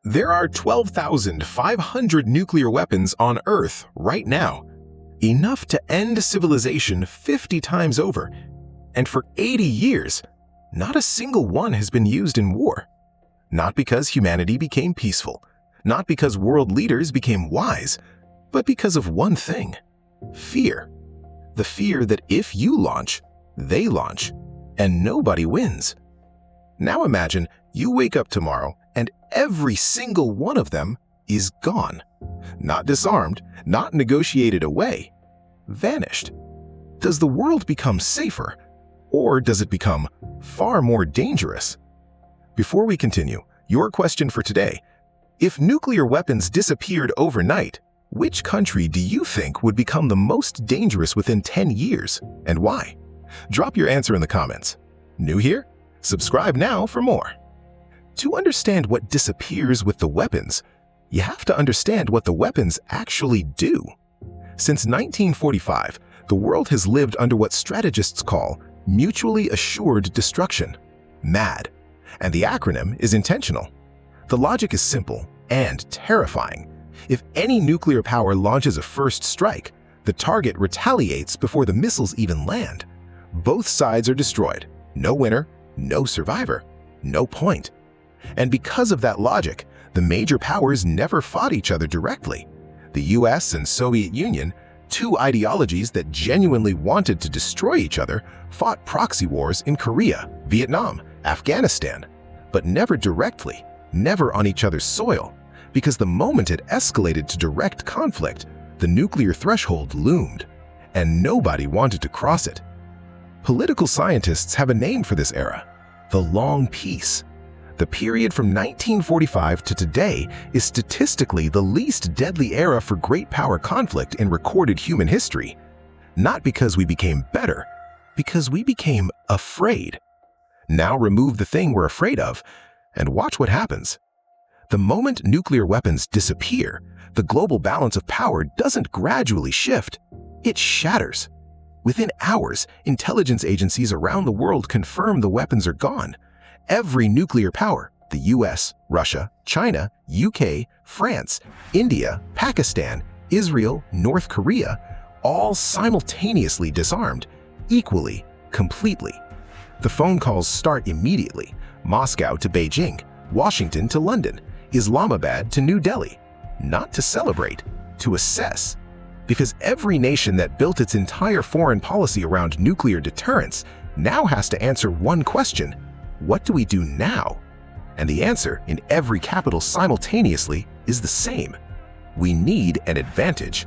There are 12,500 nuclear weapons on Earth right now, enough to end civilization 50 times over. And for 80 years, not a single one has been used in war. Not because humanity became peaceful, not because world leaders became wise, but because of one thing: fear. The fear that if you launch, they launch, and nobody wins. Now imagine you wake up tomorrow and every single one of them is gone. Not disarmed, not negotiated away, vanished. Does the world become safer, or does it become far more dangerous? Before we continue, your question for today: if nuclear weapons disappeared overnight, which country do you think would become the most dangerous within 10 years, and why? Drop your answer in the comments. New here? Subscribe now for more. To understand what disappears with the weapons, you have to understand what the weapons actually do. Since 1945, the world has lived under what strategists call mutually assured destruction, MAD, and the acronym is intentional. The logic is simple and terrifying. If any nuclear power launches a first strike, the target retaliates before the missiles even land. Both sides are destroyed. No winner, no survivor, no point. And because of that logic, the major powers never fought each other directly. The US and Soviet Union, two ideologies that genuinely wanted to destroy each other, fought proxy wars in Korea, Vietnam, Afghanistan, but never directly, never on each other's soil, because the moment it escalated to direct conflict, the nuclear threshold loomed, and nobody wanted to cross it. Political scientists have a name for this era: the Long Peace. The period from 1945 to today is statistically the least deadly era for great power conflict in recorded human history. Not because we became better, because we became afraid. Now remove the thing we're afraid of, and watch what happens. The moment nuclear weapons disappear, the global balance of power doesn't gradually shift, it shatters. Within hours, intelligence agencies around the world confirm the weapons are gone. Every nuclear power, the US, Russia, China, UK, France, India, Pakistan, Israel, North Korea, all simultaneously disarmed, equally, completely. The phone calls start immediately: Moscow to Beijing, Washington to London, Islamabad to New Delhi. Not to celebrate, to assess. Because every nation that built its entire foreign policy around nuclear deterrence now has to answer one question: what do we do now? And the answer in every capital simultaneously is the same: we need an advantage.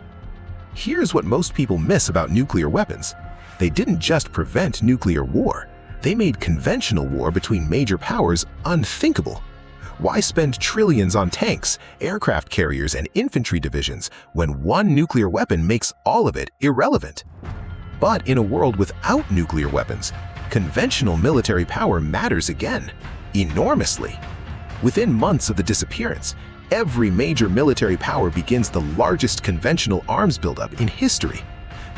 Here's what most people miss about nuclear weapons: they didn't just prevent nuclear war, they made conventional war between major powers unthinkable. Why spend trillions on tanks, aircraft carriers, and infantry divisions when one nuclear weapon makes all of it irrelevant? But in a world without nuclear weapons, conventional military power matters again, enormously. Within months of the disappearance, every major military power begins the largest conventional arms buildup in history.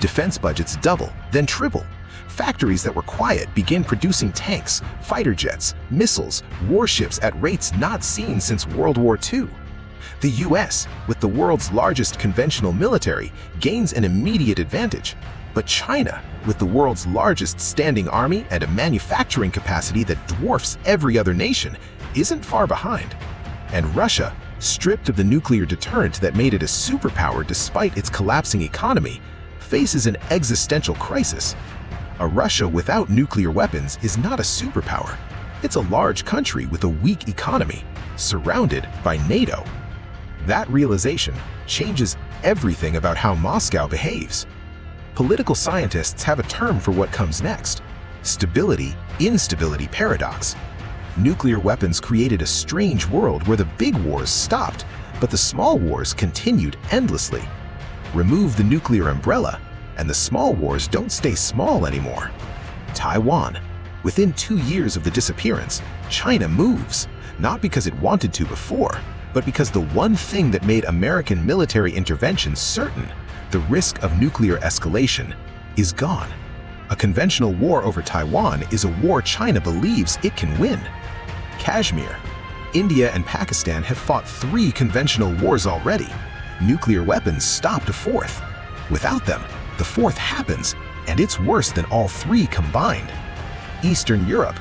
Defense budgets double, then triple. Factories that were quiet begin producing tanks, fighter jets, missiles, warships at rates not seen since World War II. The US, with the world's largest conventional military, gains an immediate advantage. But China, with the world's largest standing army and a manufacturing capacity that dwarfs every other nation, isn't far behind. And Russia, stripped of the nuclear deterrent that made it a superpower despite its collapsing economy, faces an existential crisis. A Russia without nuclear weapons is not a superpower. It's a large country with a weak economy, surrounded by NATO. That realization changes everything about how Moscow behaves. Political scientists have a term for what comes next: stability-instability paradox. Nuclear weapons created a strange world where the big wars stopped, but the small wars continued endlessly. Remove the nuclear umbrella, and the small wars don't stay small anymore. Taiwan. Within 2 years of the disappearance, China moves, not because it wanted to before, but because the one thing that made American military intervention certain, the risk of nuclear escalation, is gone. A conventional war over Taiwan is a war China believes it can win. Kashmir. India and Pakistan have fought 3 conventional wars already. Nuclear weapons stopped a 4th. Without them, the 4th happens, and it's worse than all 3 combined. Eastern Europe,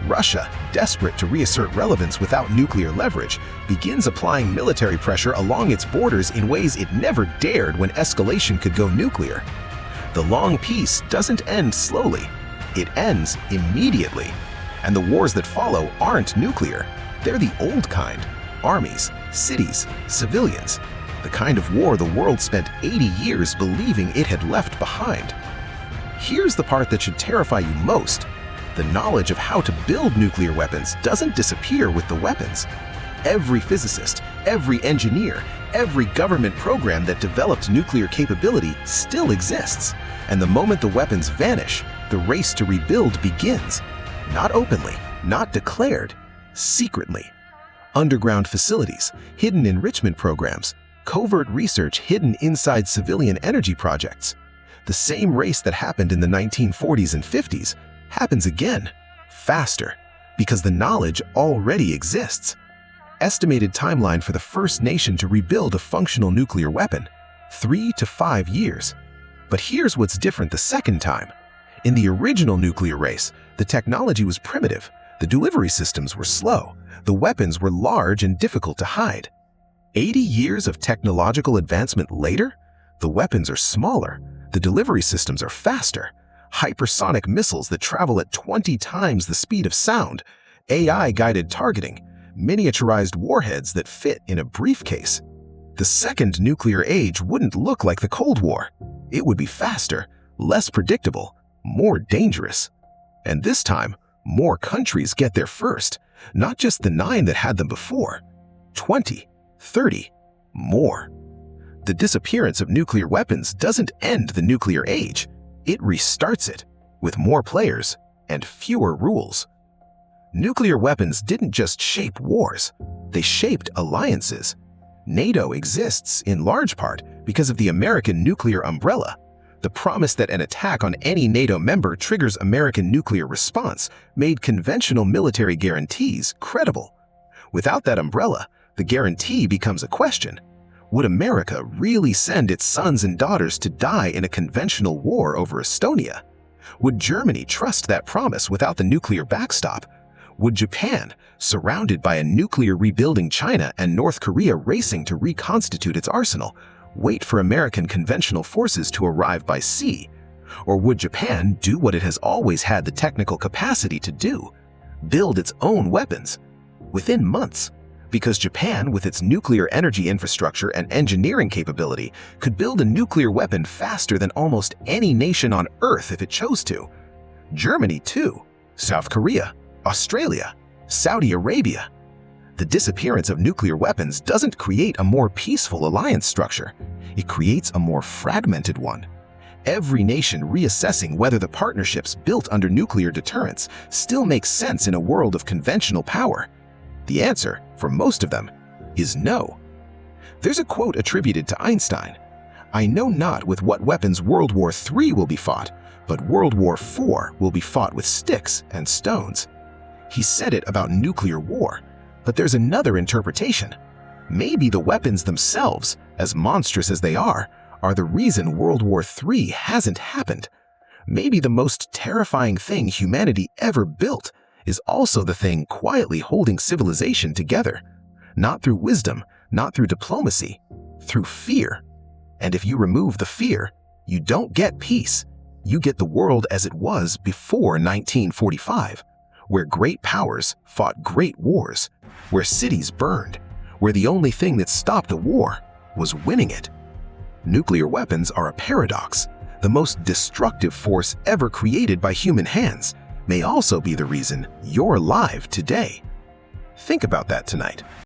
Russia, desperate to reassert relevance without nuclear leverage, begins applying military pressure along its borders in ways it never dared when escalation could go nuclear. The long peace doesn't end slowly. It ends immediately. And the wars that follow aren't nuclear. They're the old kind. Armies, cities, civilians. The kind of war the world spent 80 years believing it had left behind. Here's the part that should terrify you most. The knowledge of how to build nuclear weapons doesn't disappear with the weapons. Every physicist, every engineer, every government program that developed nuclear capability still exists. And the moment the weapons vanish, the race to rebuild begins. Not openly, not declared, secretly. Underground facilities, hidden enrichment programs, covert research hidden inside civilian energy projects. The same race that happened in the 1940s and 50s happens again, faster, because the knowledge already exists. Estimated timeline for the first nation to rebuild a functional nuclear weapon, 3 to 5 years. But here's what's different the second time. In the original nuclear race, the technology was primitive, the delivery systems were slow, the weapons were large and difficult to hide. 80 years of technological advancement later, the weapons are smaller, the delivery systems are faster. Hypersonic missiles that travel at 20 times the speed of sound, AI-guided targeting, miniaturized warheads that fit in a briefcase. The second nuclear age wouldn't look like the Cold War. It would be faster, less predictable, more dangerous. And this time, more countries get there first, not just the 9 that had them before. 20, 30, more. The disappearance of nuclear weapons doesn't end the nuclear age. It restarts it, with more players and fewer rules. Nuclear weapons didn't just shape wars, they shaped alliances. NATO exists in large part because of the American nuclear umbrella. The promise that an attack on any NATO member triggers American nuclear response made conventional military guarantees credible. Without that umbrella, the guarantee becomes a question. Would America really send its sons and daughters to die in a conventional war over Estonia? Would Germany trust that promise without the nuclear backstop? Would Japan, surrounded by a nuclear rebuilding China and North Korea racing to reconstitute its arsenal, wait for American conventional forces to arrive by sea? Or would Japan do what it has always had the technical capacity to do? Build its own weapons within months? Because Japan, with its nuclear energy infrastructure and engineering capability, could build a nuclear weapon faster than almost any nation on Earth if it chose to. Germany too, South Korea, Australia, Saudi Arabia. The disappearance of nuclear weapons doesn't create a more peaceful alliance structure. It creates a more fragmented one. Every nation reassessing whether the partnerships built under nuclear deterrence still make sense in a world of conventional power. The answer, for most of them, is no. There's a quote attributed to Einstein. "I know not with what weapons World War III will be fought, but World War IV will be fought with sticks and stones." He said it about nuclear war, but there's another interpretation. Maybe the weapons themselves, as monstrous as they are the reason World War III hasn't happened. Maybe the most terrifying thing humanity ever built is also the thing quietly holding civilization together. Not through wisdom, not through diplomacy, through fear. And if you remove the fear, you don't get peace. You get the world as it was before 1945, where great powers fought great wars, where cities burned, where the only thing that stopped a war was winning it. Nuclear weapons are a paradox. The most destructive force ever created by human hands may also be the reason you're alive today. Think about that tonight.